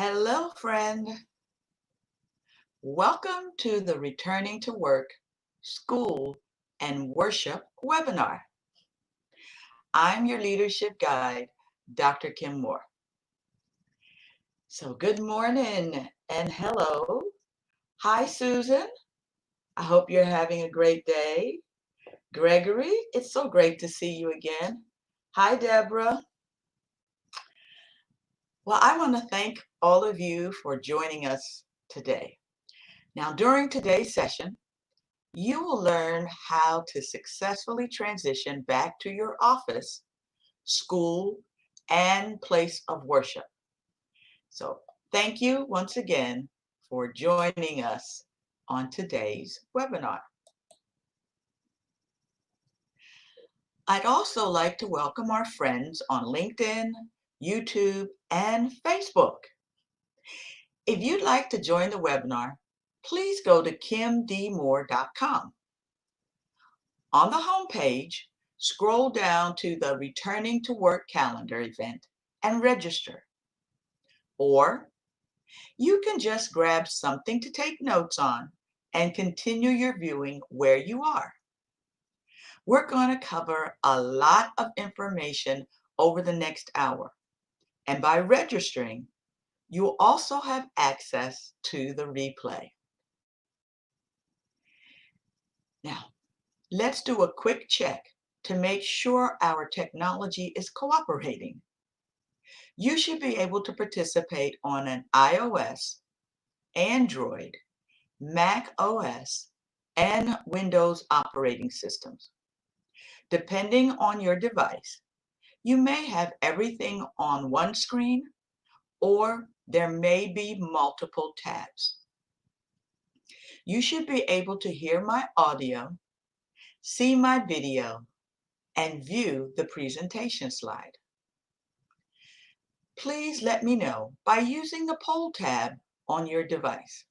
Hello, friend. Welcome to the Returning to Work, School, and Worship webinar. I'm your leadership guide, Dr. Kim Moore. So good morning and hello. Hi, Susan. I hope you're having a great day. Gregory, it's so great to see you again. Hi, Deborah. Well, I want to thank all of you for joining us today. Now, during today's session, you will learn how to successfully transition back to your office, school, and place of worship. So thank you once again for joining us on today's webinar. I'd also like to welcome our friends on LinkedIn, YouTube, and Facebook. If you'd like to join the webinar, please go to kimdmoore.com. On the homepage, scroll down to the Returning to Work calendar event and register. Or you can just grab something to take notes on and continue your viewing where you are. We're going to cover a lot of information over the next hour. And by registering, you'll also have access to the replay. Now, let's do a quick check to make sure our technology is cooperating. You should be able to participate on an iOS, Android, Mac OS, and Windows operating systems. Depending on your device, you may have everything on one screen, or there may be multiple tabs. You should be able to hear my audio, see my video, and view the presentation slide. Please let me know by using the poll tab on your device.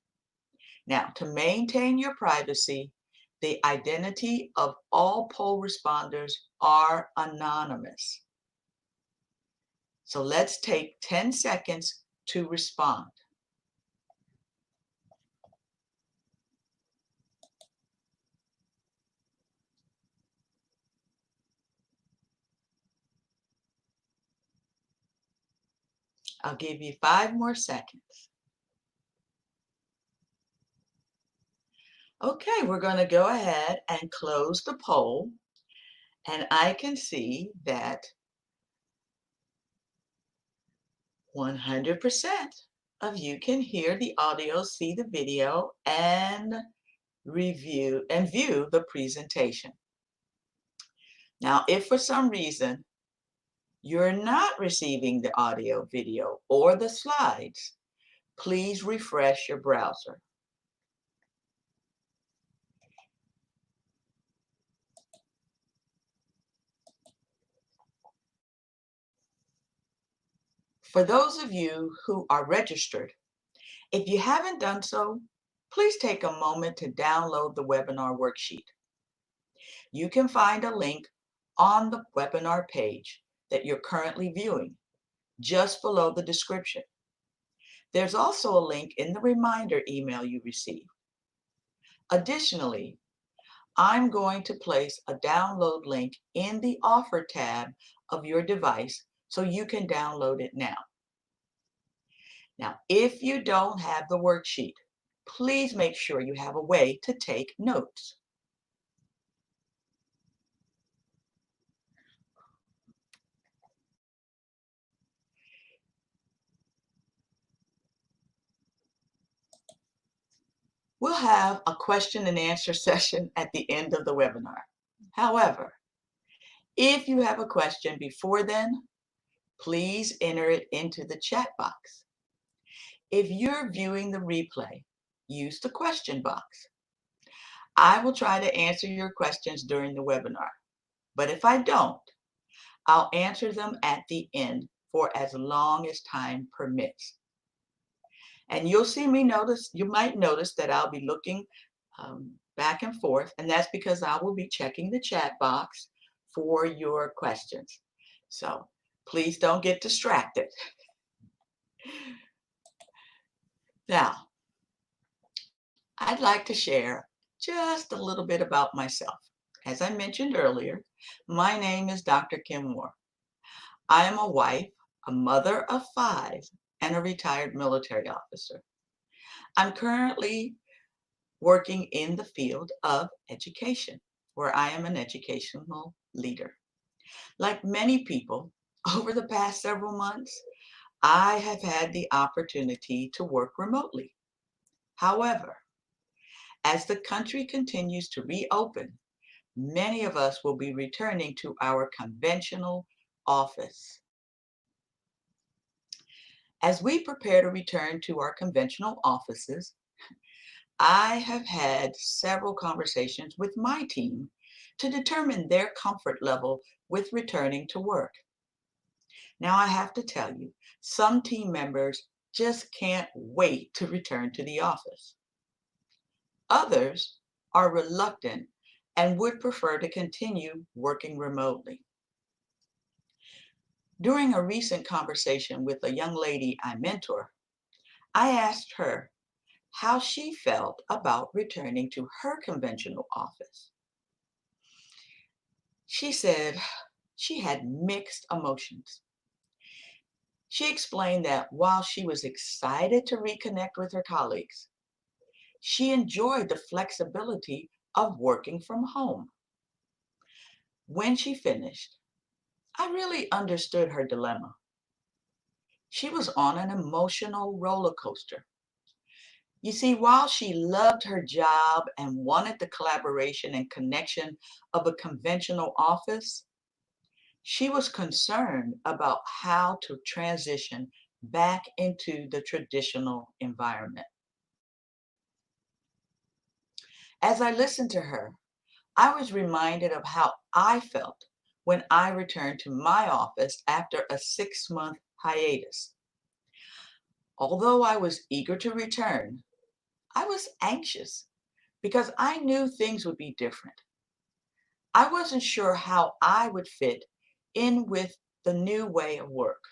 Now, to maintain your privacy, the identity of all poll responders are anonymous. So let's take 10 seconds to respond. I'll give you 5 more seconds. Okay, we're going to go ahead and close the poll, and I can see that 100% of you can hear the audio, see the video, and review and view the presentation. Now, if for some reason you're not receiving the audio, video, or the slides, please refresh your browser. For those of you who are registered, if you haven't done so, please take a moment to download the webinar worksheet. You can find a link on the webinar page that you're currently viewing, just below the description. There's also a link in the reminder email you receive. Additionally, I'm going to place a download link in the offer tab of your device so you can download it now. Now, if you don't have the worksheet, please make sure you have a way to take notes. We'll have a question and answer session at the end of the webinar. However, if you have a question before then, please enter it into the chat box. If you're viewing the replay, use the question box. I will try to answer your questions during the webinar, but if I don't, I'll answer them at the end for as long as time permits. And you might notice that I'll be looking back and forth, and that's because I will be checking the chat box for your questions. So please don't get distracted. Now, I'd like to share just a little bit about myself. As I mentioned earlier, my name is Dr. Kim Moore. I am a wife, a mother of five, and a retired military officer. I'm currently working in the field of education, where I am an educational leader. Like many people, over the past several months, I have had the opportunity to work remotely. However, as the country continues to reopen, many of us will be returning to our conventional office. As we prepare to return to our conventional offices, I have had several conversations with my team to determine their comfort level with returning to work. Now, I have to tell you, some team members just can't wait to return to the office. Others are reluctant and would prefer to continue working remotely. During a recent conversation with a young lady I mentor, I asked her how she felt about returning to her conventional office. She said she had mixed emotions. She explained that while she was excited to reconnect with her colleagues, she enjoyed the flexibility of working from home. When she finished, I really understood her dilemma. She was on an emotional roller coaster. You see, while she loved her job and wanted the collaboration and connection of a conventional office, she was concerned about how to transition back into the traditional environment. As I listened to her, I was reminded of how I felt when I returned to my office after a 6-month hiatus. Although I was eager to return, I was anxious because I knew things would be different. I wasn't sure how I would fit in with the new way of work.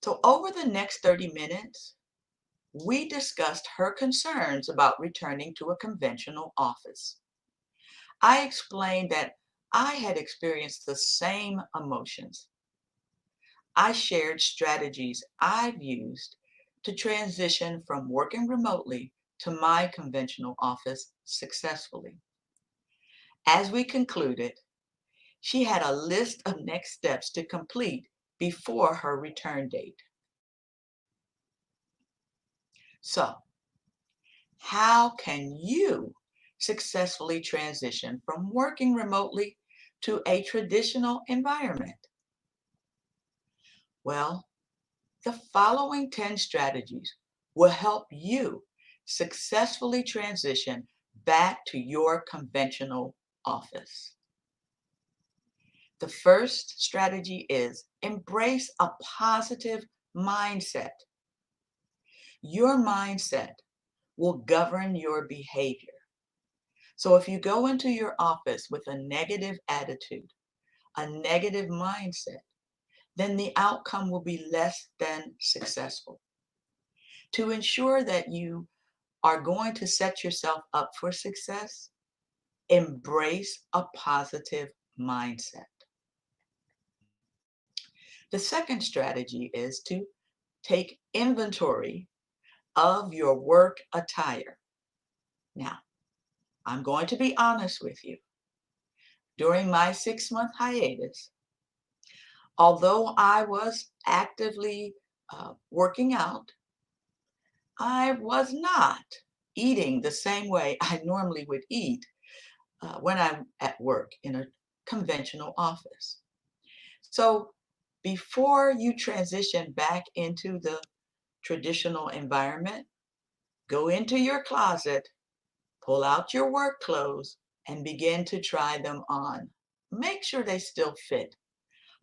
So, over the next 30 minutes, we discussed her concerns about returning to a conventional office. I explained that I had experienced the same emotions. I shared strategies I've used to transition from working remotely to my conventional office successfully. As we concluded, she had a list of next steps to complete before her return date. So, how can you successfully transition from working remotely to a traditional environment? Well, the following 10 strategies will help you successfully transition back to your conventional office. The first strategy is embrace a positive mindset. Your mindset will govern your behavior. So if you go into your office with a negative attitude, a negative mindset, then the outcome will be less than successful. To ensure that you are going to set yourself up for success, embrace a positive mindset. The second strategy is to take inventory of your work attire. Now, I'm going to be honest with you. During my 6-month hiatus, although I was actively working out, I was not eating the same way I normally would eat when I'm at work in a conventional office. So before you transition back into the traditional environment, go into your closet, pull out your work clothes, and begin to try them on. Make sure they still fit.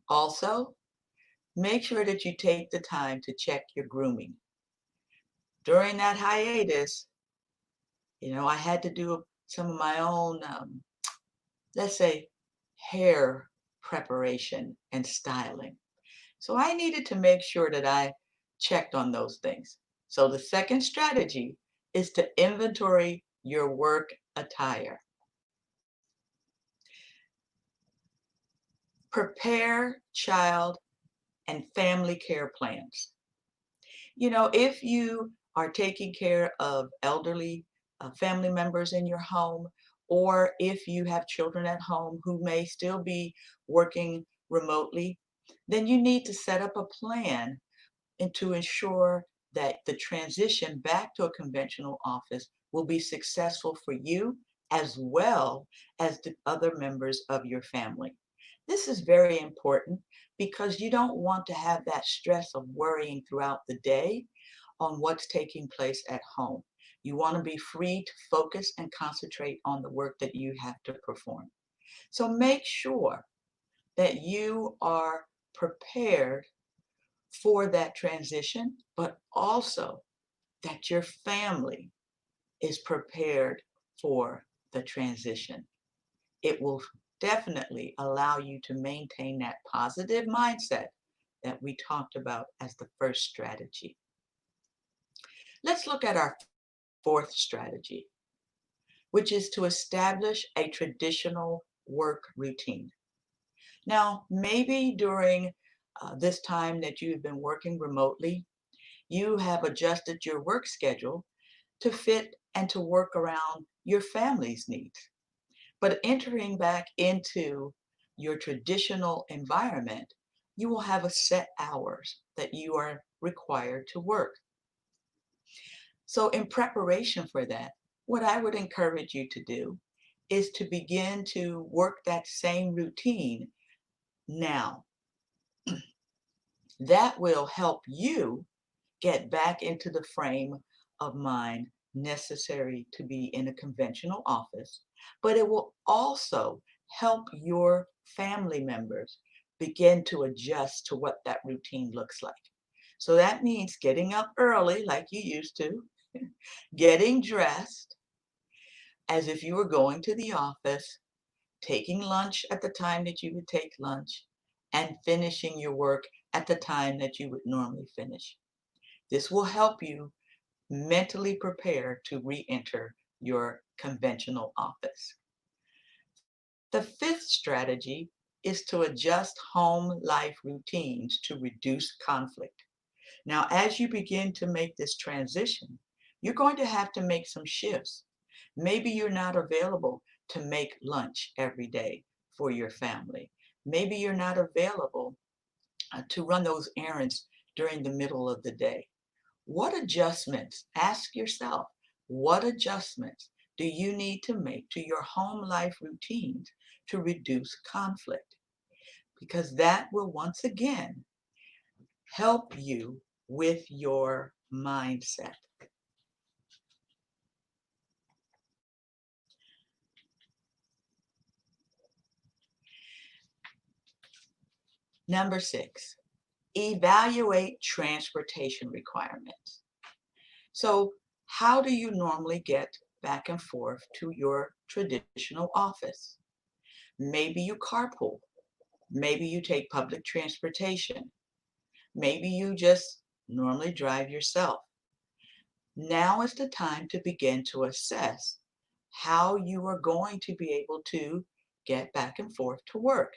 Also, make sure that you take the time to check your grooming. During that hiatus, I had to do some of my own, let's say, hair preparation and styling. So I needed to make sure that I checked on those things. So the second strategy is to inventory your work attire. Prepare child and family care plans. If you are taking care of elderly family members in your home, or if you have children at home who may still be working remotely, then you need to set up a plan and to ensure that the transition back to a conventional office will be successful for you as well as the other members of your family. This is very important because you don't want to have that stress of worrying throughout the day on what's taking place at home. You want to be free to focus and concentrate on the work that you have to perform. So make sure that you are prepared for that transition, but also that your family is prepared for the transition. It will definitely allow you to maintain that positive mindset that we talked about as the first strategy. Let's look at our fourth strategy, which is to establish a traditional work routine. Now, maybe during this time that you've been working remotely, you have adjusted your work schedule to fit and to work around your family's needs. But entering back into your traditional environment, you will have a set hours that you are required to work. So in preparation for that, what I would encourage you to do is to begin to work that same routine now. That will help you get back into the frame of mind necessary to be in a conventional office, but it will also help your family members begin to adjust to what that routine looks like. So that means getting up early like you used to, getting dressed as if you were going to the office, taking lunch at the time that you would take lunch, and finishing your work at the time that you would normally finish. This will help you mentally prepare to re-enter your conventional office. The fifth strategy is to adjust home life routines to reduce conflict. Now, as you begin to make this transition, you're going to have to make some shifts. Maybe you're not available to make lunch every day for your family. Maybe you're not available to run those errands during the middle of the day. What adjustments, ask yourself, what adjustments do you need to make to your home life routines to reduce conflict? Because that will once again help you with your mindset. Number 6, evaluate transportation requirements. So, how do you normally get back and forth to your traditional office? Maybe you carpool. Maybe you take public transportation. Maybe you just normally drive yourself. Now is the time to begin to assess how you are going to be able to get back and forth to work.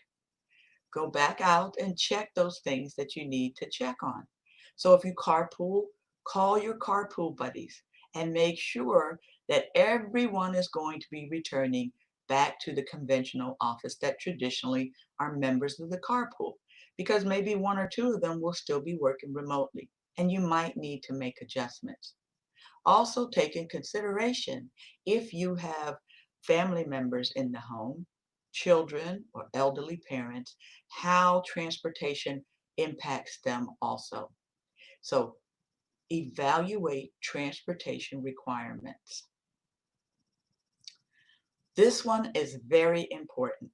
Go back out and check those things that you need to check on. So if you carpool, call your carpool buddies and make sure that everyone is going to be returning back to the conventional office that traditionally are members of the carpool, because maybe one or two of them will still be working remotely and you might need to make adjustments. Also take in consideration if you have family members in the home, children or elderly parents, how transportation impacts them also. So evaluate transportation requirements. This one is very important.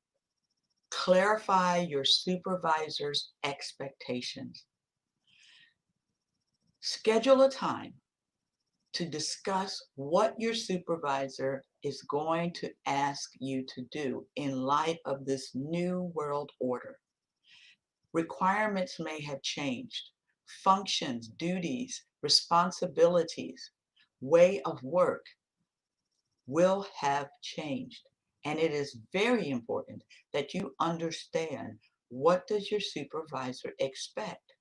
Clarify your supervisor's expectations. Schedule a time to discuss what your supervisor is going to ask you to do in light of this new world order. Requirements may have changed. functions, duties, responsibilities, way of work will have changed. And it is very important that you understand, what does your supervisor expect?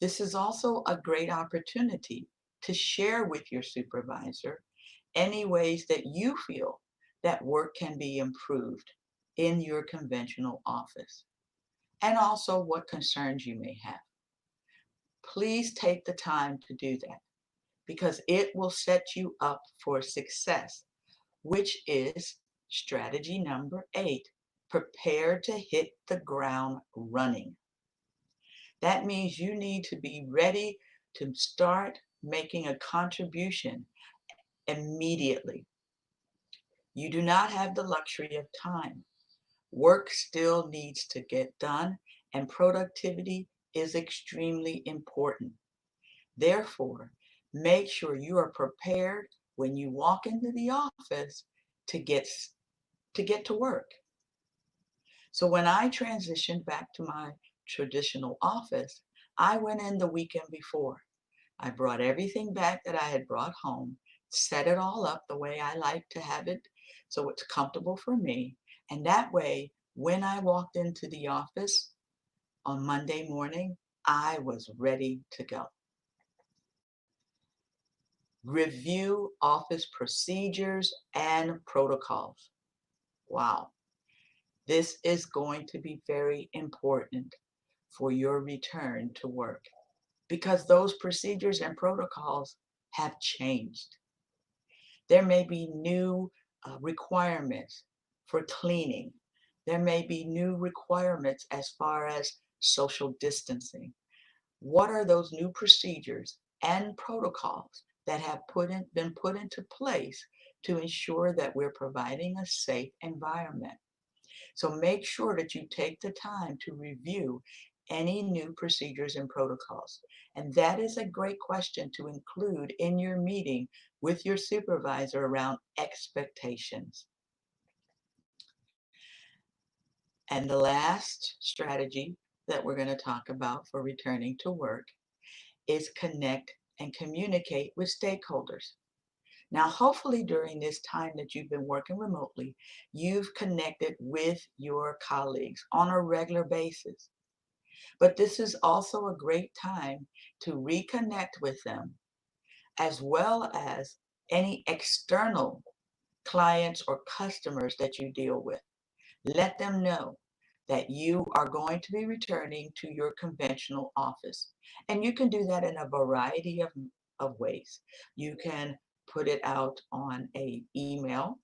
This is also a great opportunity to share with your supervisor any ways that you feel that work can be improved in your conventional office, and also what concerns you may have. Please take the time to do that, because it will set you up for success, which is strategy number 8. Prepare to hit the ground running. That means you need to be ready to start making a contribution immediately. You do not have the luxury of time. Work still needs to get done, and productivity is extremely important. Therefore, make sure you are prepared when you walk into the office to get to work. So when I transitioned back to my traditional office, I went in the weekend before. I brought everything back that I had brought home, set it all up the way I like to have it so it's comfortable for me. And that way, when I walked into the office on Monday morning, I was ready to go. Review office procedures and protocols. Wow. This is going to be very important for your return to work, because those procedures and protocols have changed. There may be new requirements for cleaning. There may be new requirements as far as social distancing. What are those new procedures and protocols that have been put into place to ensure that we're providing a safe environment? So make sure that you take the time to review any new procedures and protocols. And that is a great question to include in your meeting with your supervisor around expectations. And the last strategy that we're going to talk about for returning to work is connect and communicate with stakeholders. Now, hopefully during this time that you've been working remotely, you've connected with your colleagues on a regular basis. But this is also a great time to reconnect with them, as well as any external clients or customers that you deal with. Let them know that you are going to be returning to your conventional office. And you can do that in a variety of ways. You can put it out on an email.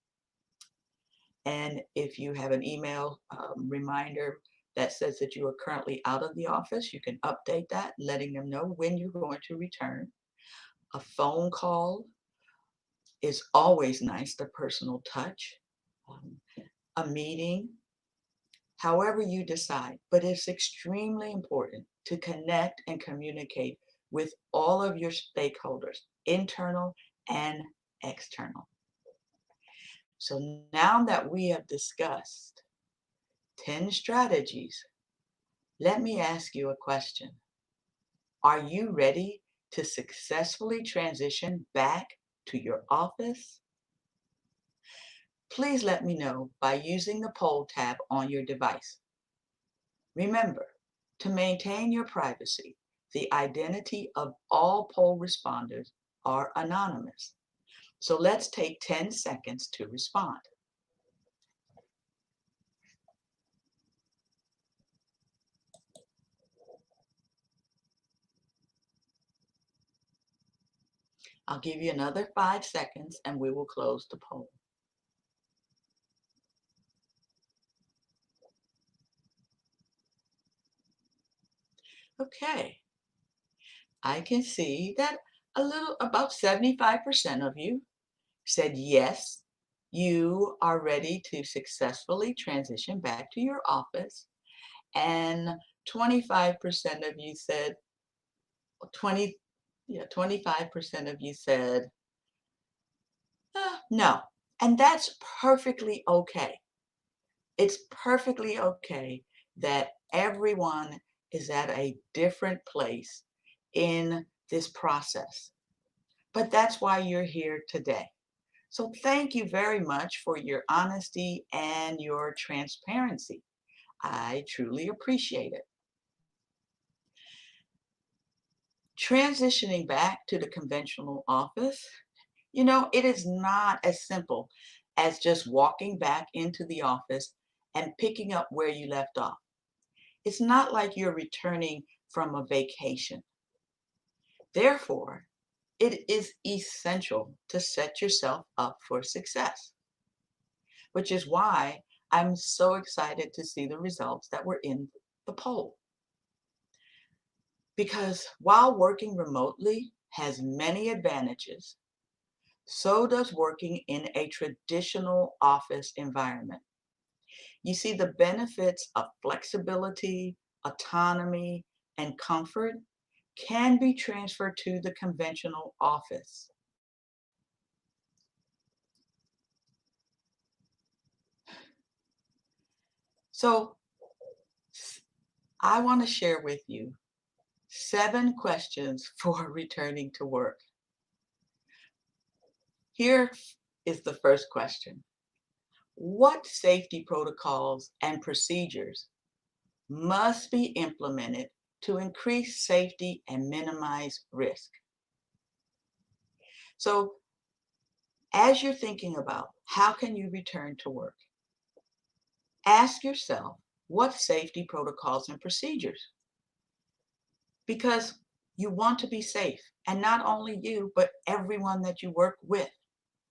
And if you have an email reminder that says that you are currently out of the office, you can update that, letting them know when you're going to return. A phone call is always nice, the personal touch. Um, a meeting, however you decide, but it's extremely important to connect and communicate with all of your stakeholders, internal and external. So now that we have discussed 10 strategies, let me ask you a question. Are you ready to successfully transition back to your office? Please let me know by using the poll tab on your device. Remember, to maintain your privacy, the identity of all poll responders are anonymous. So let's take 10 seconds to respond. I'll give you another 5 seconds and we will close the poll. Okay, I can see that about 75% of you said yes, you are ready to successfully transition back to your office. And 25% of you said, 25% of you said, no. And that's perfectly okay. It's perfectly okay that everyone is at a different place in this process. But that's why you're here today. So thank you very much for your honesty and your transparency. I truly appreciate it. Transitioning back to the conventional office, it is not as simple as just walking back into the office and picking up where you left off. It's not like you're returning from a vacation. Therefore, it is essential to set yourself up for success, which is why I'm so excited to see the results that were in the poll. Because while working remotely has many advantages, so does working in a traditional office environment. You see, the benefits of flexibility, autonomy, and comfort can be transferred to the conventional office. So I want to share with you 7 questions for returning to work. Here is the first question. What safety protocols and procedures must be implemented to increase safety and minimize risk? So as you're thinking about how can you return to work, ask yourself what safety protocols and procedures, because you want to be safe, and not only you, but everyone that you work with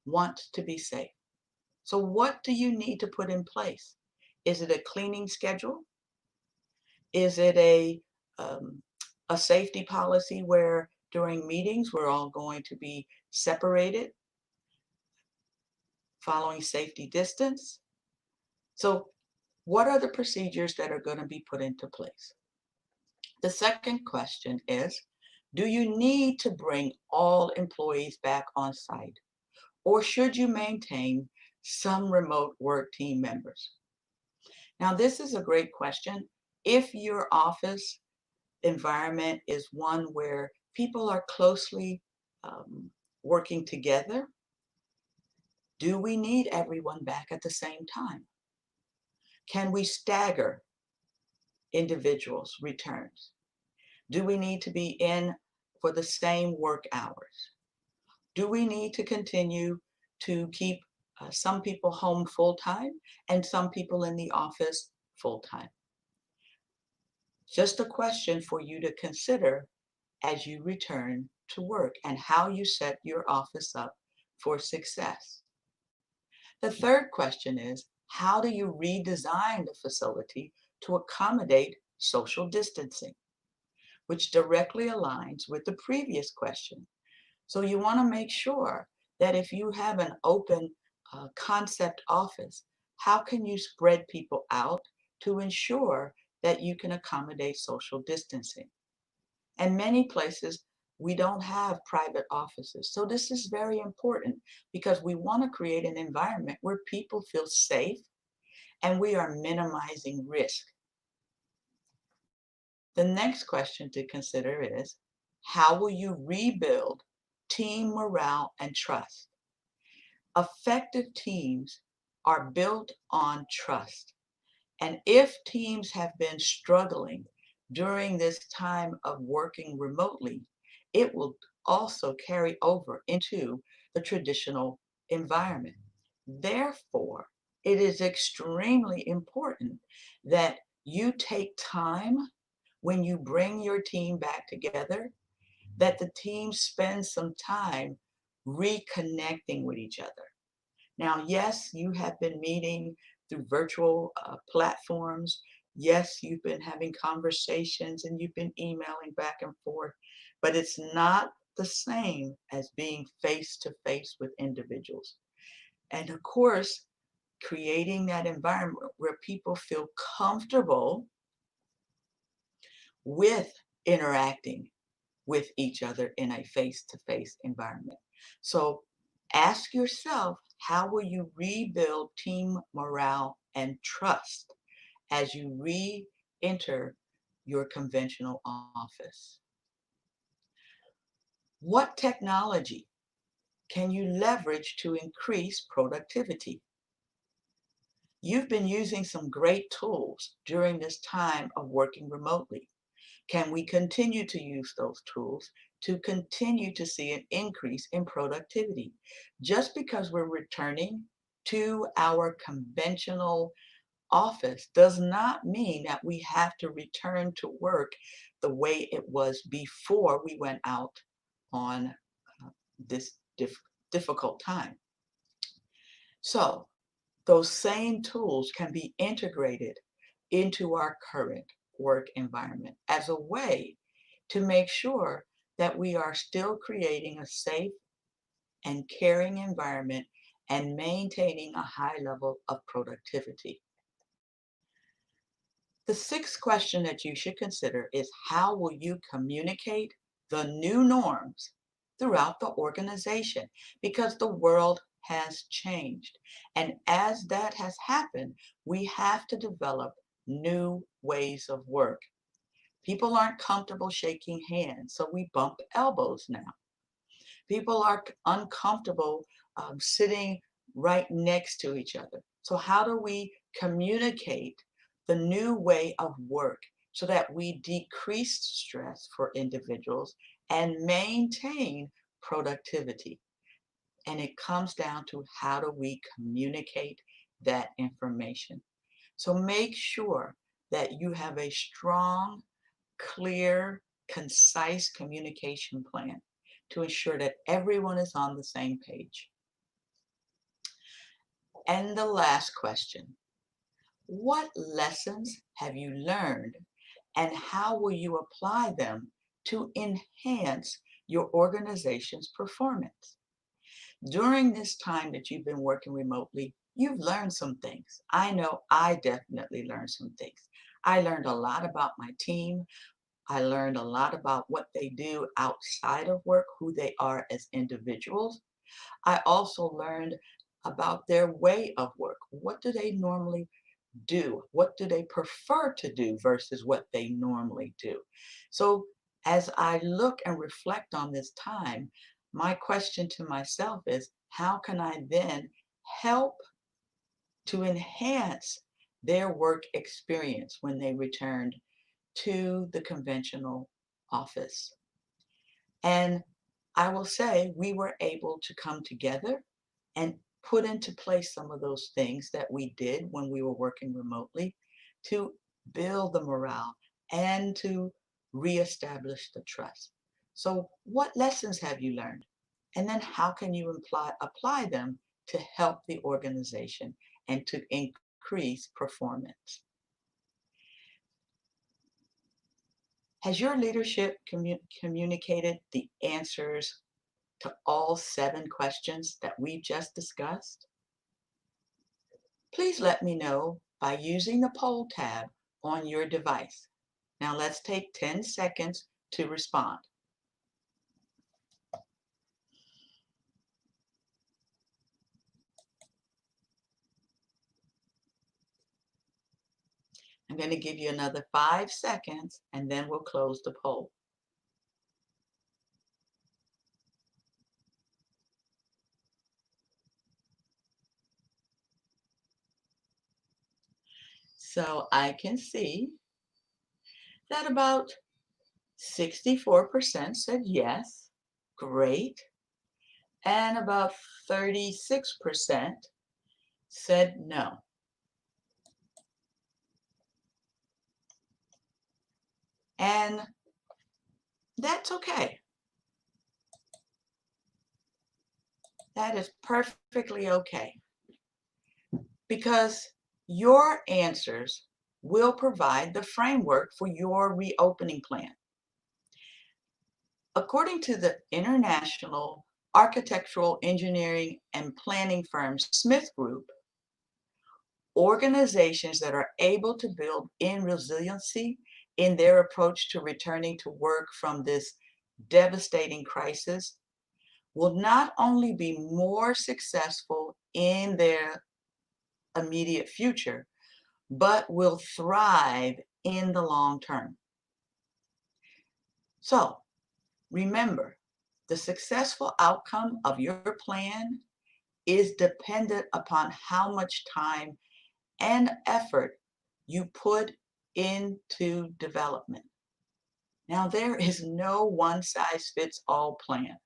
wants to be safe. So what do you need to put in place? Is it a cleaning schedule? Is it um, a safety policy where during meetings we're all going to be separated, following safety distance? So what are the procedures that are going to be put into place? The second question is, do you need to bring all employees back on site, or should you maintain some remote work team members? Now, this is a great question. If your office environment is one where people are closely working together, do we need everyone back at the same time? Can we stagger individuals' returns? Do we need to be in for the same work hours? Do we need to continue to keep some people home full-time and some people in the office full-time? Just a question for you to consider as you return to work and how you set your office up for success. The third question is, how do you redesign the facility to accommodate social distancing, which directly aligns with the previous question. So you want to make sure that if you have an open concept office, how can you spread people out to ensure that you can accommodate social distancing? And many places, we don't have private offices. So this is very important because we want to create an environment where people feel safe and we are minimizing risk. The next question to consider is, how will you rebuild team morale and trust? Effective teams are built on trust. And if teams have been struggling during this time of working remotely, it will also carry over into the traditional environment. Therefore, it is extremely important that you take time when you bring your team back together, that the team spends some time reconnecting with each other. Now, yes, you have been meeting through virtual platforms. Yes, you've been having conversations and you've been emailing back and forth, but it's not the same as being face to face with individuals. And of course, creating that environment where people feel comfortable with interacting with each other in a face-to-face environment. So ask yourself, how will you rebuild team morale and trust as you re-enter your conventional office? What technology can you leverage to increase productivity? You've been using some great tools during this time of working remotely. Can we continue to use those tools to continue to see an increase in productivity? Just because we're returning to our conventional office does not mean that we have to return to work the way it was before we went out on this difficult time. So those same tools can be integrated into our current work environment as a way to make sure that we are still creating a safe and caring environment and maintaining a high level of productivity. The sixth question that you should consider is, how will you communicate the new norms throughout the organization? Because the world has changed. And as that has happened, we have to develop new ways of work. People aren't comfortable shaking hands, so we bump elbows now. People are uncomfortable sitting right next to each other. So how do we communicate the new way of work so that we decrease stress for individuals and maintain productivity? And it comes down to, how do we communicate that information? So make sure that you have a strong, clear, concise communication plan to ensure that everyone is on the same page. And the last question, what lessons have you learned and how will you apply them to enhance your organization's performance? During this time that you've been working remotely, you've learned some things. I know I definitely learned some things. I learned a lot about my team. I learned a lot about what they do outside of work, who they are as individuals. I also learned about their way of work. What do they normally do? What do they prefer to do versus what they normally do? So as I look and reflect on this time, my question to myself is, how can I then help to enhance their work experience when they returned to the conventional office? And I will say we were able to come together and put into place some of those things that we did when we were working remotely to build the morale and to reestablish the trust. So what lessons have you learned? And then how can you apply them to help the organization and to increase performance? Has your leadership communicated the answers to all 7 questions that we've just discussed? Please let me know by using the poll tab on your device. Now let's take 10 seconds to respond. I'm going to give you another 5 seconds and then we'll close the poll. So I can see that about 64% said yes, great, and about 36% said no. And that's okay. That is perfectly okay, because your answers will provide the framework for your reopening plan. According to the international architectural engineering and planning firm Smith Group, organizations that are able to build in resiliency in their approach to returning to work from this devastating crisis will not only be more successful in their immediate future, but will thrive in the long term. So remember, The successful outcome of your plan is dependent upon how much time and effort you put into development. Now, there is no one-size-fits-all plan.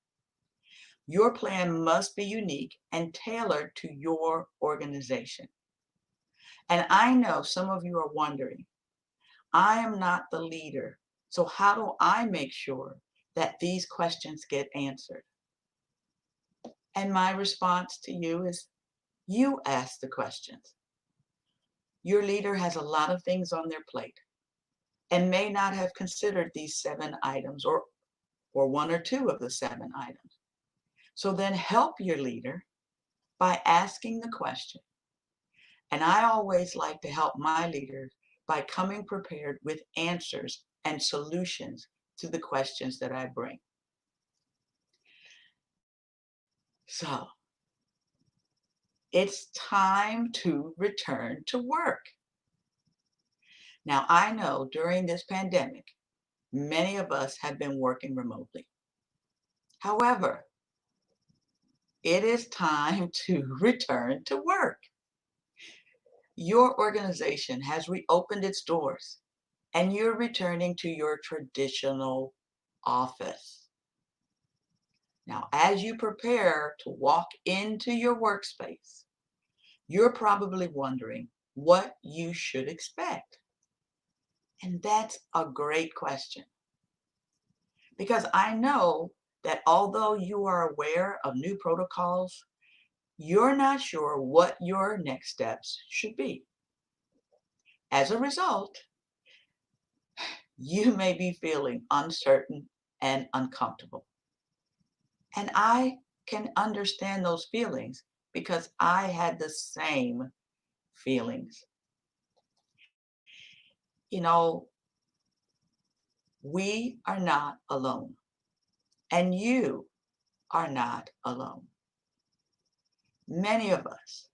Your plan must be unique and tailored to your organization. And I know some of you are wondering, I am not the leader, so how do I make sure that these questions get answered? And my response to you is, you ask the questions. Your leader has a lot of things on their plate and may not have considered these 7 items or 1 or 2 of the 7 items. So then help your leader by asking the question. And I always like to help my leaders by coming prepared with answers and solutions to the questions that I bring. So it's time to return to work. Now, I know during this pandemic, many of us have been working remotely. However, it is time to return to work. Your organization has reopened its doors and you're returning to your traditional office. Now, as you prepare to walk into your workspace, you're probably wondering what you should expect. And that's a great question. Because I know that although you are aware of new protocols, you're not sure what your next steps should be. As a result, you may be feeling uncertain and uncomfortable. And I can understand those feelings because I had the same feelings. You know, we are not alone, and you are not alone. Many of us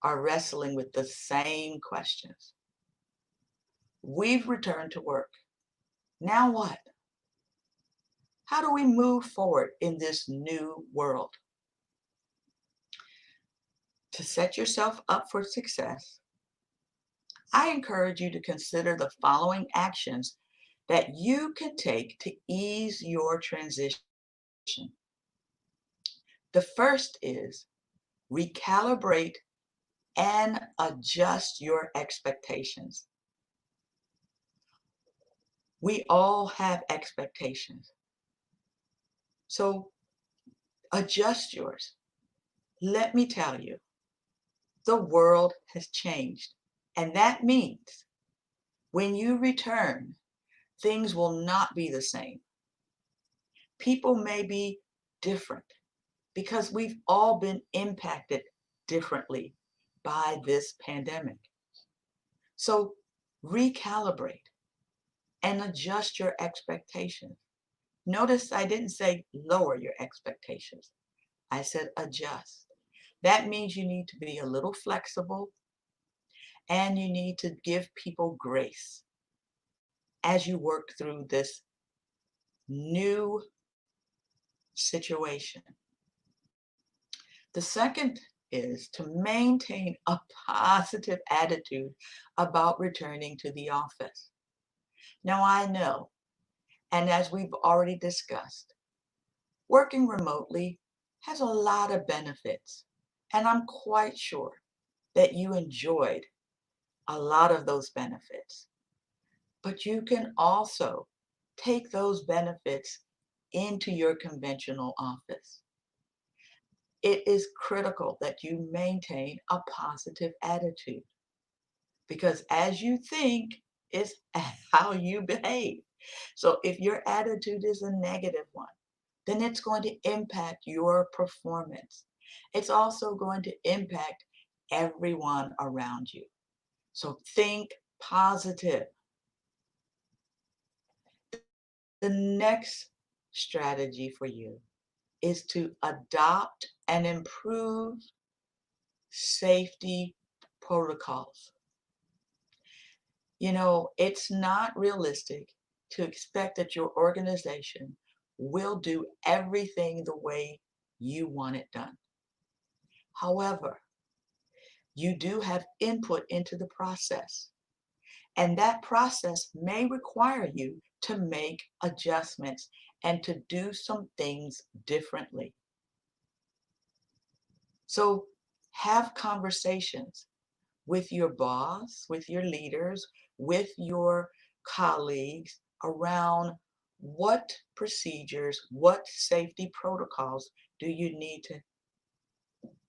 are wrestling with the same questions. We've returned to work. Now what? How do we move forward in this new world? To set yourself up for success, I encourage you to consider the following actions that you can take to ease your transition. The first is recalibrate and adjust your expectations. We all have expectations. So adjust yours. Let me tell you, the world has changed. And that means when you return, things will not be the same. People may be different because we've all been impacted differently by this pandemic. So recalibrate and adjust your expectations. Notice I didn't say lower your expectations. I said adjust. That means you need to be a little flexible and you need to give people grace as you work through this new situation. The second is to maintain a positive attitude about returning to the office. Now I know, and as we've already discussed, working remotely has a lot of benefits, and I'm quite sure that you enjoyed a lot of those benefits. But you can also take those benefits into your conventional office. It is critical that you maintain a positive attitude because as you think is how you behave. So if your attitude is a negative one, then it's going to impact your performance. It's also going to impact everyone around you. So think positive. The next strategy for you is to adopt and improve safety protocols. You know, it's not realistic to expect that your organization will do everything the way you want it done. However, you do have input into the process, and that process may require you to make adjustments and to do some things differently. So have conversations with your boss, with your leaders, with your colleagues around what procedures, what safety protocols do you need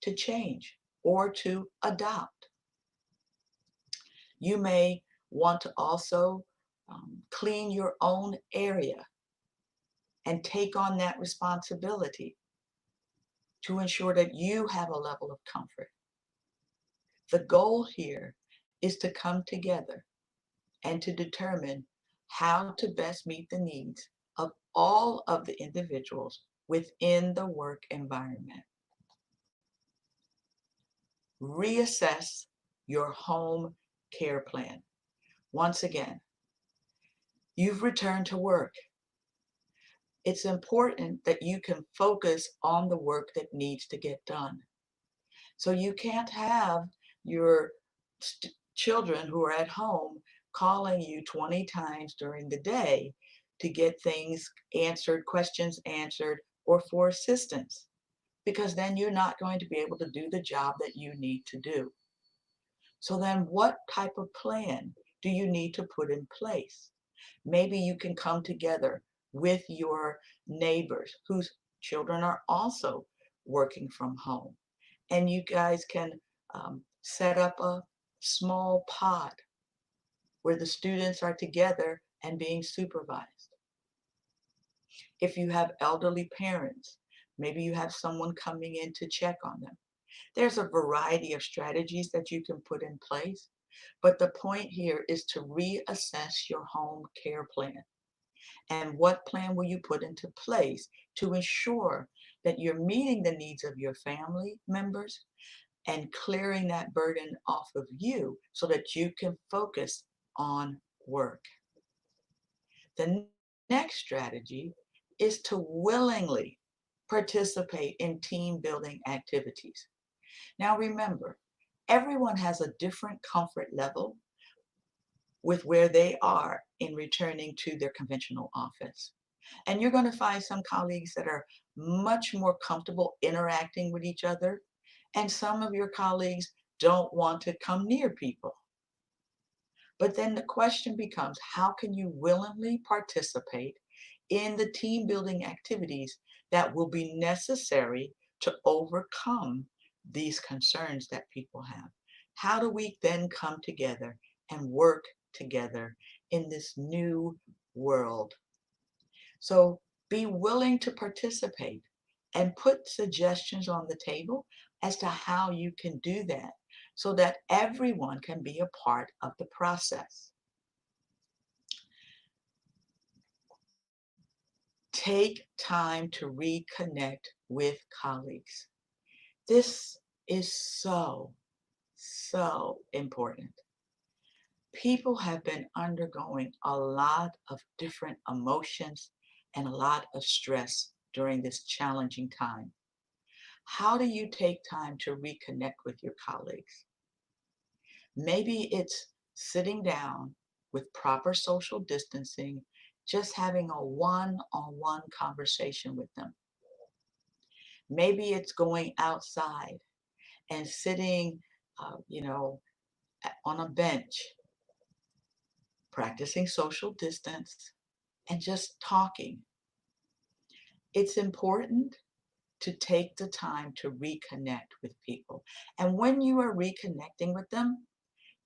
to change or to adopt. You may want to also clean your own area and take on that responsibility to ensure that you have a level of comfort. The goal here is to come together and to determine how to best meet the needs of all of the individuals within the work environment. Reassess your home care plan. Once again, you've returned to work. It's important that you can focus on the work that needs to get done. So you can't have your children who are at home calling you 20 times during the day to get things answered, questions answered, or for assistance, because then you're not going to be able to do the job that you need to do. So then what type of plan do you need to put in place? Maybe you can come together with your neighbors whose children are also working from home, and you guys can set up a small pod where the students are together and being supervised. If you have elderly parents, maybe you have someone coming in to check on them. There's a variety of strategies that you can put in place, but the point here is to reassess your home care plan. And what plan will you put into place to ensure that you're meeting the needs of your family members and clearing that burden off of you so that you can focus on work. The next strategy is to willingly participate in team building activities. Now remember, everyone has a different comfort level with where they are in returning to their conventional office. And you're going to find some colleagues that are much more comfortable interacting with each other, and some of your colleagues don't want to come near people. But then the question becomes, how can you willingly participate in the team building activities that will be necessary to overcome these concerns that people have? How do we then come together and work together in this new world? So be willing to participate and put suggestions on the table as to how you can do that so that everyone can be a part of the process. Take time to reconnect with colleagues. This is so, so important. People have been undergoing a lot of different emotions and a lot of stress during this challenging time. How do you take time to reconnect with your colleagues? Maybe it's sitting down with proper social distancing, just having a one-on-one conversation with them. Maybe it's going outside and sitting, on a bench, practicing social distance and just talking. It's important to take the time to reconnect with people. And when you are reconnecting with them,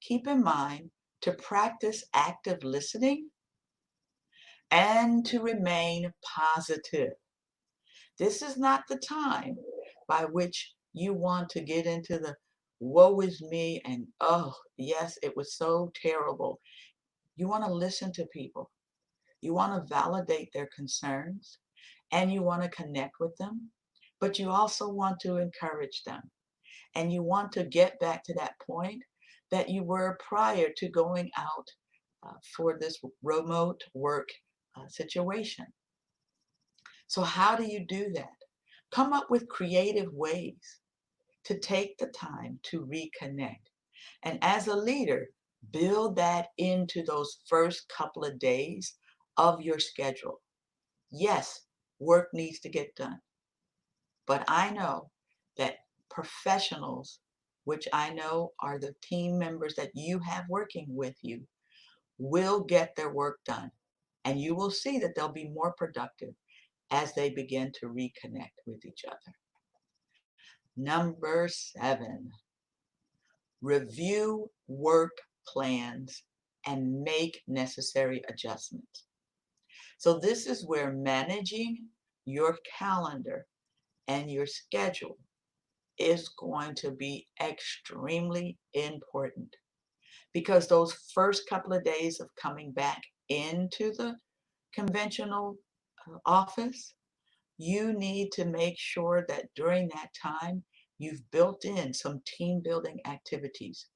keep in mind to practice active listening and to remain positive. This is not the time by which you want to get into the woe is me and oh, yes, it was so terrible. You want to listen to people. You want to validate their concerns and you want to connect with them, but you also want to encourage them. And you want to get back to that point that you were prior to going out for this remote work situation. So how do you do that? Come up with creative ways to take the time to reconnect. And as a leader, build that into those first couple of days of your schedule. Yes, work needs to get done, but I know that professionals, which I know are the team members that you have working with you, will get their work done. And you will see that they'll be more productive as they begin to reconnect with each other. Number 7, review work plans and make necessary adjustments. So this is where managing your calendar and your schedule is going to be extremely important, because those first couple of days of coming back into the conventional office, you need to make sure that during that time you've built in some team building activities,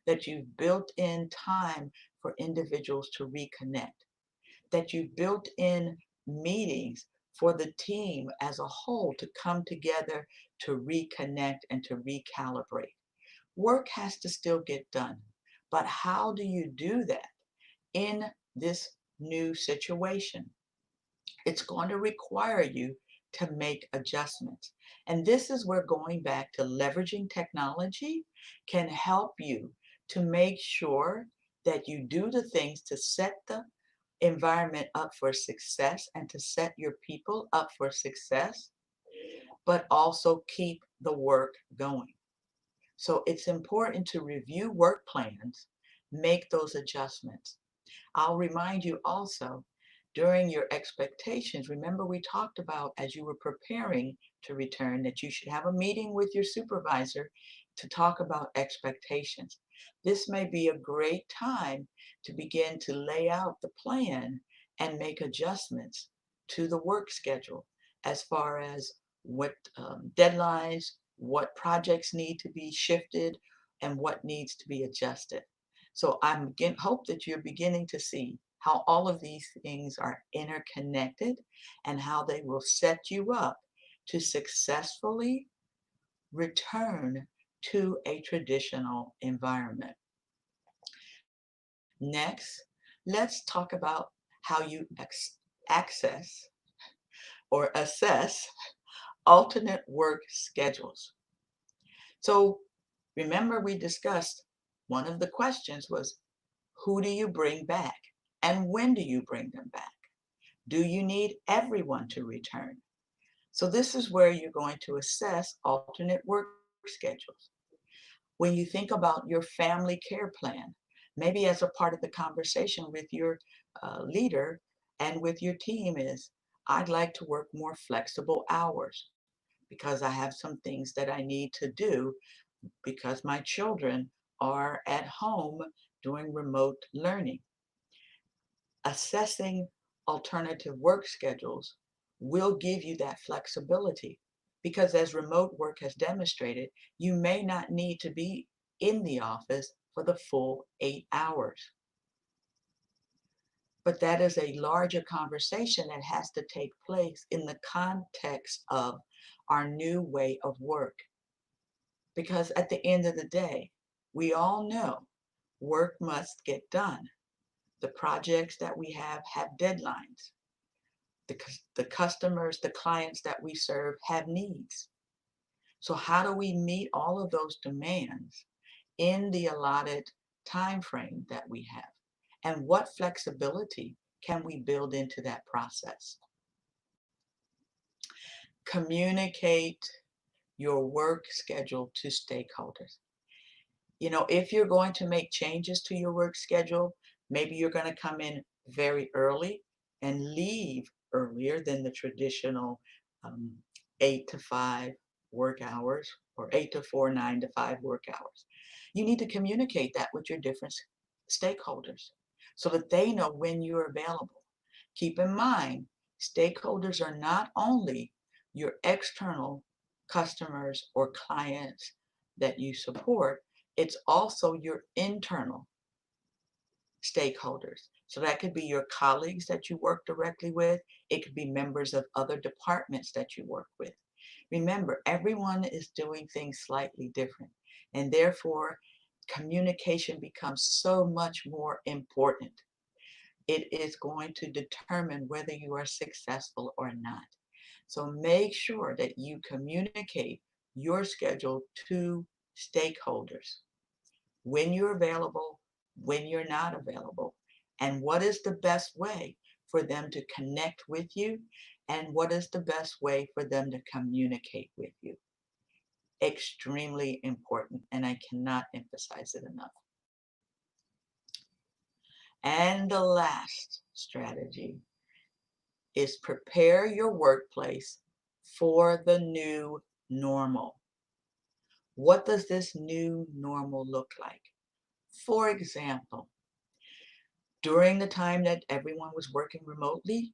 that you've built in time for individuals to reconnect, that you've built in meetings for the team as a whole to come together to reconnect and to recalibrate. Work has to still get done, but how do you do that in this new situation? It's going to require you to make adjustments. And this is where going back to leveraging technology can help you to make sure that you do the things to set the environment up for success and to set your people up for success, but also keep the work going. So it's important to review work plans, make those adjustments. I'll remind you also, during your expectations, remember we talked about as you were preparing to return that you should have a meeting with your supervisor to talk about expectations. This may be a great time to begin to lay out the plan and make adjustments to the work schedule as far as what deadlines, what projects need to be shifted, and what needs to be adjusted. So hope that you're beginning to see how all of these things are interconnected and how they will set you up to successfully return to a traditional environment. Next, let's talk about how you access or assess alternate work schedules. So remember we discussed one of the questions was, who do you bring back and when do you bring them back? Do you need everyone to return? So this is where you're going to assess alternate work schedules. When you think about your family care plan, maybe as a part of the conversation with your leader and with your team is, I'd like to work more flexible hours because I have some things that I need to do because my children are at home doing remote learning. Assessing alternative work schedules will give you that flexibility, because as remote work has demonstrated, you may not need to be in the office for the full 8 hours. But that is a larger conversation that has to take place in the context of our new way of work. Because at the end of the day, we all know work must get done. The projects that we have deadlines. The customers, the clients that we serve have needs. So how do we meet all of those demands in the allotted time frame that we have? And what flexibility can we build into that process? Communicate your work schedule to stakeholders. You know, if you're going to make changes to your work schedule, maybe you're going to come in very early and leave earlier than the traditional um, 8 to 5 work hours, or 8 to 4, 9 to 5 work hours. You need to communicate that with your different stakeholders so that they know when you're available. Keep in mind, stakeholders are not only your external customers or clients that you support, it's also your internal stakeholders. So that could be your colleagues that you work directly with. It could be members of other departments that you work with. Remember, everyone is doing things slightly different, and therefore communication becomes so much more important. It is going to determine whether you are successful or not. So make sure that you communicate your schedule to stakeholders, when you're available, when you're not available, and what is the best way for them to connect with you, and what is the best way for them to communicate with you. Extremely important, and I cannot emphasize it enough. And the last strategy is prepare your workplace for the new normal. What does this new normal look like? For example, during the time that everyone was working remotely,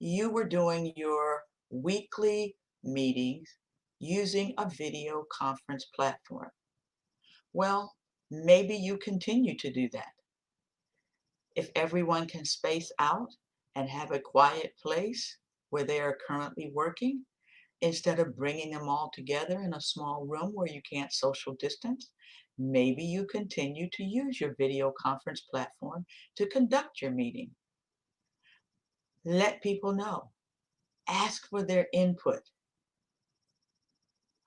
you were doing your weekly meetings using a video conference platform. Well, maybe you continue to do that. If everyone can space out and have a quiet place where they are currently working, instead of bringing them all together in a small room where you can't social distance, maybe you continue to use your video conference platform to conduct your meeting. Let people know. Ask for their input.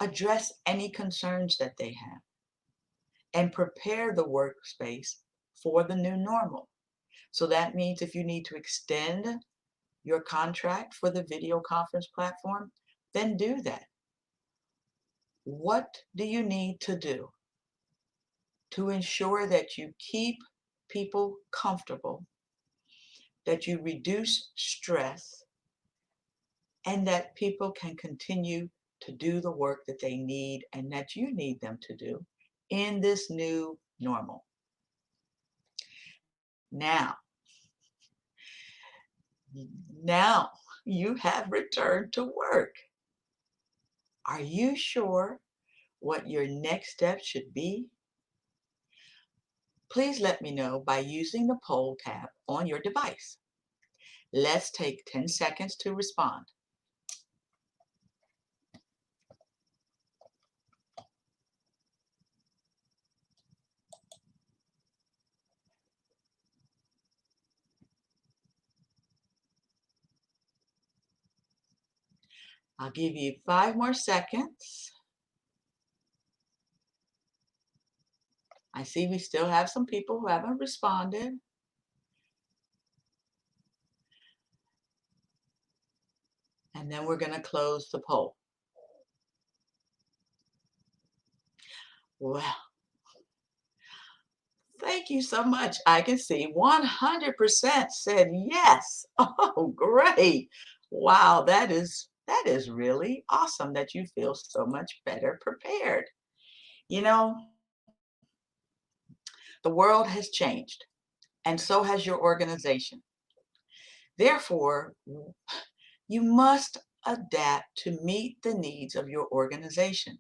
Address any concerns that they have, and prepare the workspace for the new normal. So that means if you need to extend your contract for the video conference platform, then do that. What do you need to do to ensure that you keep people comfortable, that you reduce stress, and that people can continue to do the work that they need and that you need them to do in this new normal? Now, now you have returned to work. Are you sure what your next step should be? Please let me know by using the poll tab on your device. Let's take 10 seconds to respond. I'll give you 5 more seconds. I see we still have some people who haven't responded. And then we're going to close the poll. Well, thank you so much. I can see 100% said yes. Oh, great. Wow, that is really awesome that you feel so much better prepared. You know, the world has changed, and so has your organization. Therefore, you must adapt to meet the needs of your organization.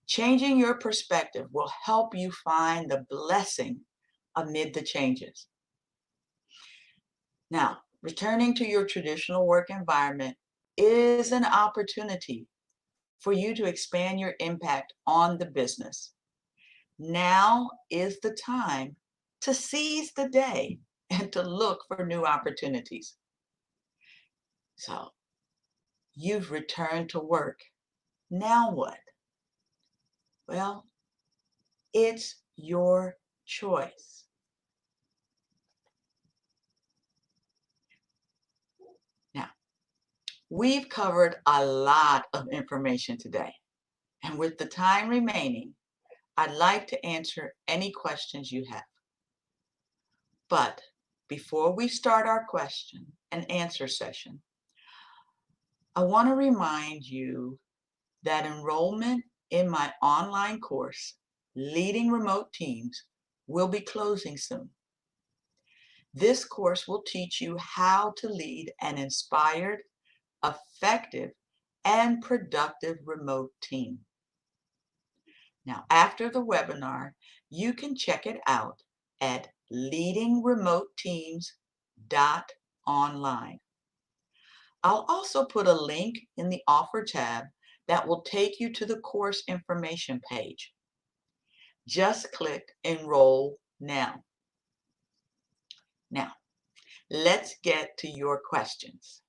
Changing your perspective will help you find the blessing amid the changes. Now, returning to your traditional work environment is an opportunity for you to expand your impact on the business. Now is the time to seize the day and to look for new opportunities. So, you've returned to work. Now what? Well, it's your choice. Now, we've covered a lot of information today, and with the time remaining, I'd like to answer any questions you have. But before we start our question and answer session, I want to remind you that enrollment in my online course, Leading Remote Teams, will be closing soon. This course will teach you how to lead an inspired, effective, and productive remote team. Now, after the webinar, you can check it out at leadingremoteteams.online. I'll also put a link in the offer tab that will take you to the course information page. Just click Enroll Now. Now, let's get to your questions.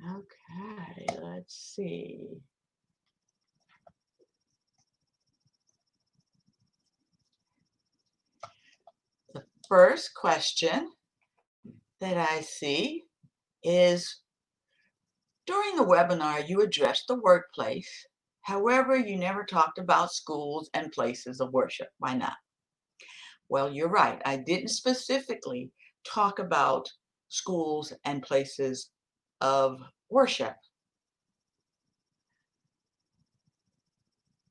Okay, let's see. The first question that I see is, during the webinar, you addressed the workplace. However, you never talked about schools and places of worship. Why not? Well, you're right. I didn't specifically talk about schools and places of worship.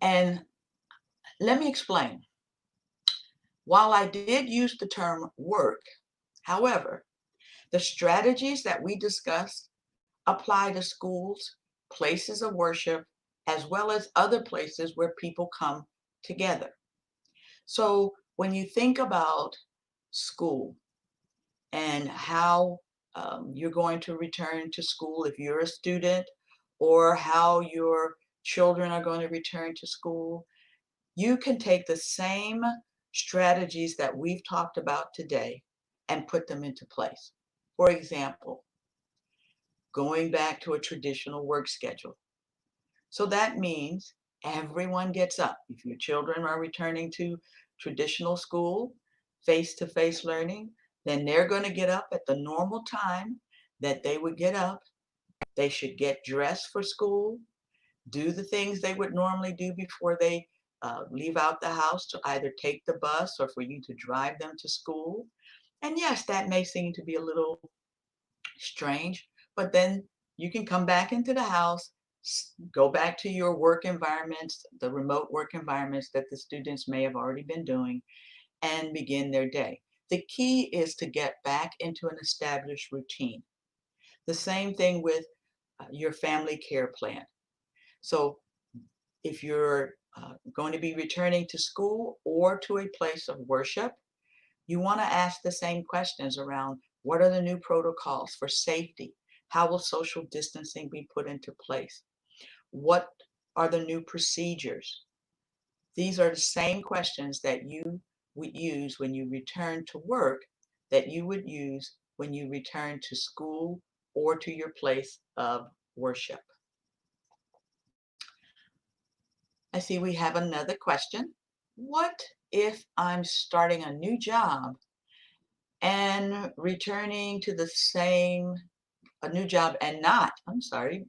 And let me explain. While I did use the term work, however, the strategies that we discussed apply to schools, places of worship, as well as other places where people come together. So when you think about school and how you're going to return to school if you're a student, or how your children are going to return to school, you can take the same strategies that we've talked about today and put them into place. For example, going back to a traditional work schedule. So that means everyone gets up. If your children are returning to traditional school, face-to-face learning, then they're going to get up at the normal time that they would get up. They should get dressed for school, do the things they would normally do before they leave out the house to either take the bus or for you to drive them to school. And yes, that may seem to be a little strange, but then you can come back into the house, go back to your work environments, the remote work environments that the students may have already been doing, and begin their day. The key is to get back into an established routine. The same thing with your family care plan. So if you're going to be returning to school or to a place of worship, you want to ask the same questions around what are the new protocols for safety? How will social distancing be put into place? What are the new procedures? These are the same questions that you would use when you return to work that you would use when you return to school or to your place of worship. I see we have another question. What if I'm starting a new job and returning to the same, a new job and not,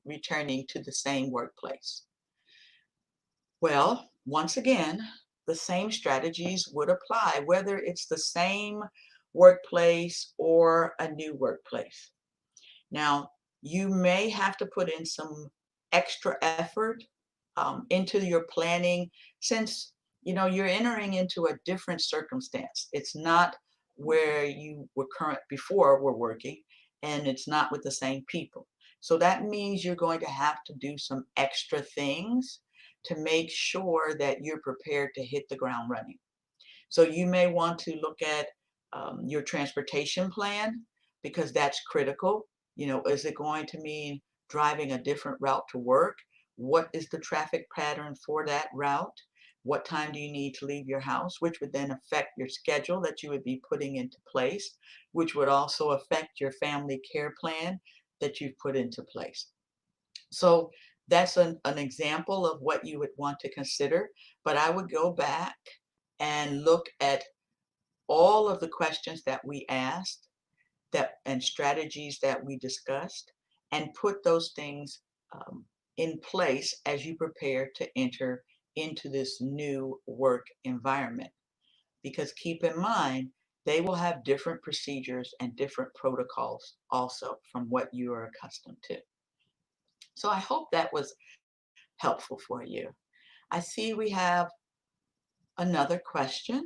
returning to the same workplace? Well, once again, the same strategies would apply, whether it's the same workplace or a new workplace. Now, you may have to put in some extra effort into your planning, since you're entering into a different circumstance. It's not where you were were working, and it's not with the same people. So that means you're going to have to do some extra things to make sure that you're prepared to hit the ground running. So you may want to look at your transportation plan, because that's critical. Is it going to mean driving a different route to work? What is the traffic pattern for that route? What time do you need to leave your house? Which would then affect your schedule that you would be putting into place, which would also affect your family care plan that you've put into place. So that's an example of what you would want to consider. But I would go back and look at all of the questions that we asked and strategies that we discussed, and put those things in place as you prepare to enter into this new work environment. Because keep in mind, they will have different procedures and different protocols also from what you are accustomed to. So I hope that was helpful for you. I see we have another question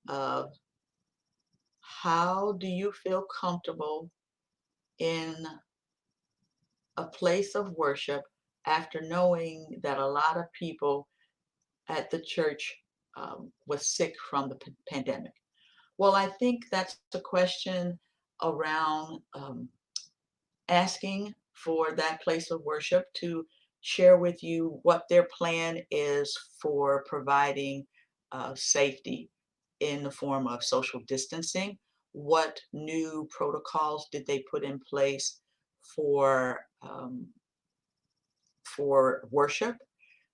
of, how do you feel comfortable in a place of worship after knowing that a lot of people at the church was sick from the pandemic? Well, I think that's a question around asking for that place of worship to share with you what their plan is for providing safety in the form of social distancing. What new protocols did they put in place for for worship?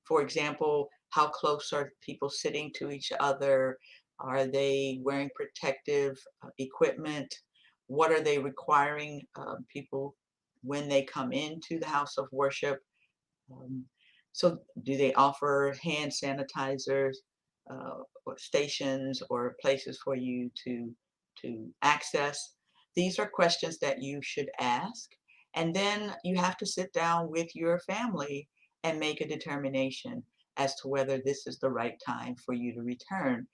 For example, how close are people sitting to each other? Are they wearing protective equipment? What are they requiring people when they come into the house of worship? Um, so, do they offer hand sanitizers, or stations, or places for you to access? These are questions that you should ask, and then you have to sit down with your family and make a determination as to whether this is the right time for you to return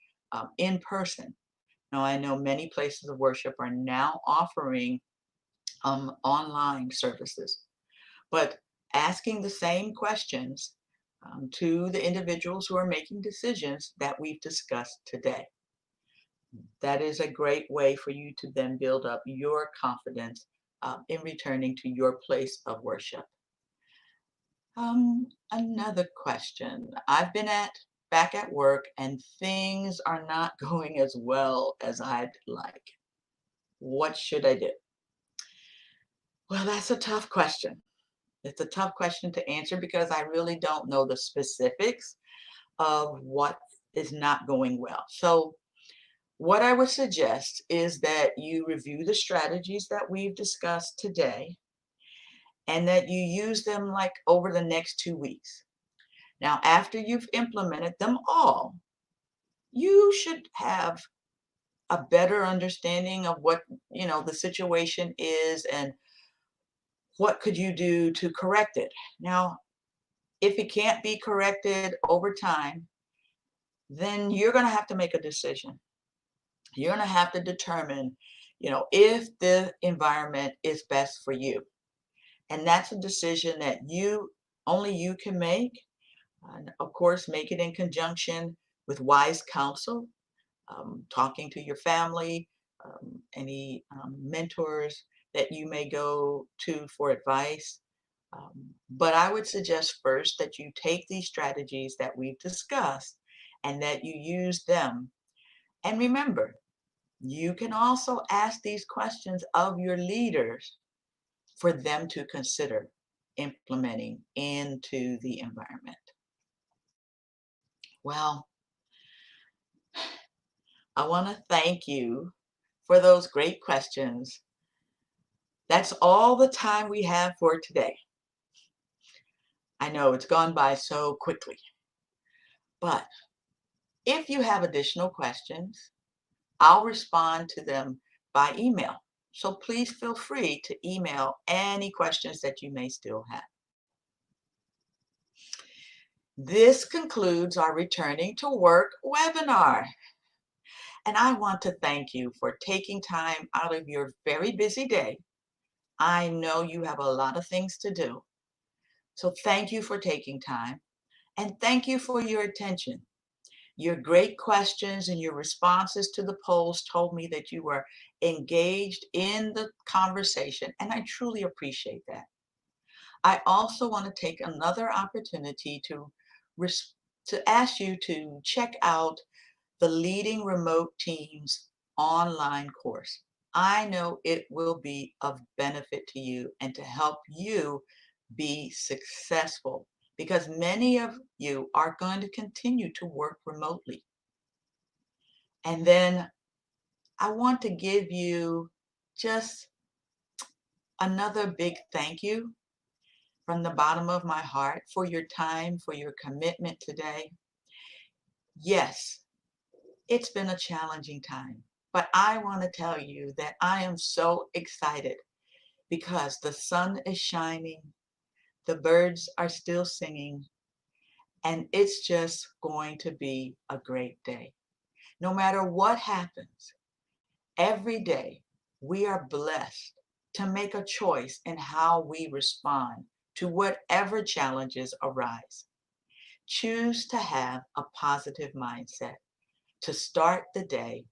in person. Now, I know many places of worship are now offering online services, but asking the same questions to the individuals who are making decisions that we've discussed today. That is a great way for you to then build up your confidence in returning to your place of worship. Another question. I've been back at work and things are not going as well as I'd like. What should I do? Well, that's a tough question. It's a tough question to answer because I really don't know the specifics of what is not going well. So, what I would suggest is that you review the strategies that we've discussed today and that you use them like over the next 2 weeks. Now, after you've implemented them all, you should have a better understanding of what, the situation is and what could you do to correct it. Now, if it can't be corrected over time, then you're going to have to make a decision. You're going to have to determine, if the environment is best for you. And that's a decision that only you can make. And of course, make it in conjunction with wise counsel, talking to your family, any mentors that you may go to for advice. But I would suggest first that you take these strategies that we've discussed and that you use them. And remember, you can also ask these questions of your leaders for them to consider implementing into the environment. Well, I want to thank you for those great questions. That's all the time we have for today. I know it's gone by so quickly, but if you have additional questions, I'll respond to them by email. So please feel free to email any questions that you may still have. This concludes our Returning to Work webinar. And I want to thank you for taking time out of your very busy day. I know you have a lot of things to do. So thank you for taking time. And thank you for your attention. Your great questions and your responses to the polls told me that you were engaged in the conversation, and I truly appreciate that. I also want to take another opportunity to ask you to check out the Leading Remote Teams online course. I know it will be of benefit to you and to help you be successful because many of you are going to continue to work remotely. And then I want to give you just another big thank you from the bottom of my heart for your time, for your commitment today. Yes, it's been a challenging time, but I want to tell you that I am so excited because the sun is shining, the birds are still singing, and it's just going to be a great day. No matter what happens, every day we are blessed to make a choice in how we respond to whatever challenges arise. Choose to have a positive mindset to start the day,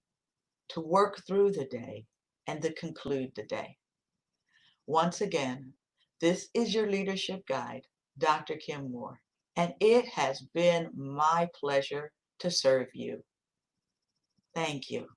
to work through the day, and to conclude the day. Once again, this is your leadership guide, Dr. Kim Moore, and it has been my pleasure to serve you. Thank you.